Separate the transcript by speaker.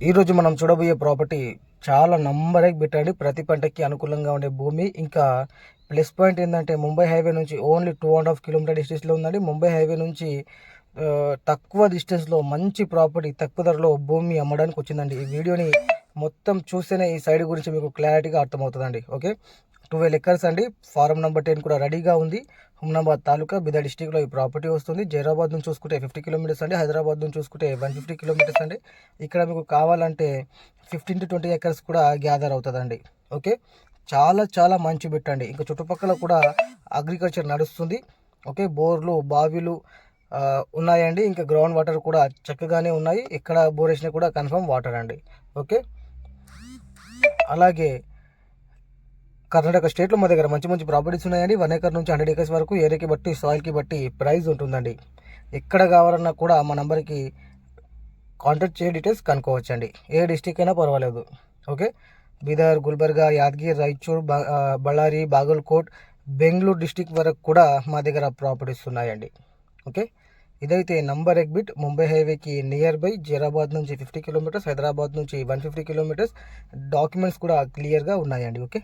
Speaker 1: ఈరోజు మనం చూడబోయే ప్రాపర్టీ చాలా నంబర్ ఎగ్ పెట్టండి. ప్రతి పంటకి అనుకూలంగా ఉండే భూమి. ఇంకా ప్లస్ పాయింట్ ఏంటంటే ముంబై హైవే నుంచి ఓన్లీ 2.5 కిలోమీటర్ డిస్టెన్స్లో ఉందండి. ముంబై హైవే నుంచి తక్కువ డిస్టెన్స్లో మంచి ప్రాపర్టీ తక్కువ ధరలో భూమి అమ్మడానికి వచ్చిందండి. ఈ వీడియోని మొత్తం చూస్తేనే ఈ సైడ్ గురించి మీకు క్లారిటీగా అర్థమవుతుందండి. ఓకే, 12 ఎకర్స్ అండి. ఫారం నెంబర్ 10 కూడా రెడీగా ఉంది. హుమ్నాబాద్ తాలూకా బిదా డిస్టిక్లో ఈ ప్రాపర్టీ వస్తుంది. జైరాబాద్ నుంచి చూసుకుంటే 50 కిలోమీటర్స్ అండి. హైదరాబాద్ నుంచి చూసుకుంటే 150 కిలోమీటర్స్ అండి. ఇక్కడ మీకు కావాలంటే 15 to 20 ఎకర్స్ కూడా గ్యాదర్ అవుతుందండి. ఓకే, చాలా చాలా మంచి పెట్టండి. ఇంకా చుట్టుపక్కల కూడా అగ్రికల్చర్ నడుస్తుంది. ఓకే, బోర్లు బావిలు ఉన్నాయండి. ఇంకా గ్రౌండ్ వాటర్ కూడా చక్కగానే ఉన్నాయి. ఇక్కడ బోర్ వేసినా కూడా కన్ఫర్మ్ వాటర్ అండి. ఓకే, అలాగే కర్ణాటక స్టేట్లో మా దగ్గర మంచి మంచి ప్రాపర్టీస్ ఉన్నాయండి. 1 ఎకర్ నుంచి 100 ఎకర్స్ వరకు ఏరియాకి బట్టి సాయిల్కి బట్టి ప్రైస్ ఉంటుందండి. ఎక్కడ కావాలన్నా కూడా మా నెంబర్కి కాంటాక్ట్ చేయ డీటెయిల్స్ కనుక్కోవచ్చండి. ఏ డిస్టిక్ అయినా పర్వాలేదు. ఓకే, బీదర్, గుల్బర్గా, యాదగిరి, రాయచూర్, బళ్ళారి, బాగల్కోట్, బెంగళూరు డిస్టిక్ వరకు కూడా మా దగ్గర ప్రాపర్టీస్ ఉన్నాయండి. ఓకే, ఇదైతే నంబర్ ఎగ్బిట్ ముంబై హైవేకి నియర్ బై. జైరాబాద్ నుంచి 50 కిలోమీటర్స్, హైదరాబాద్ నుంచి 150 కిలోమీటర్స్. డాక్యుమెంట్స్ కూడా క్లియర్గా ఉన్నాయండి. ఓకే.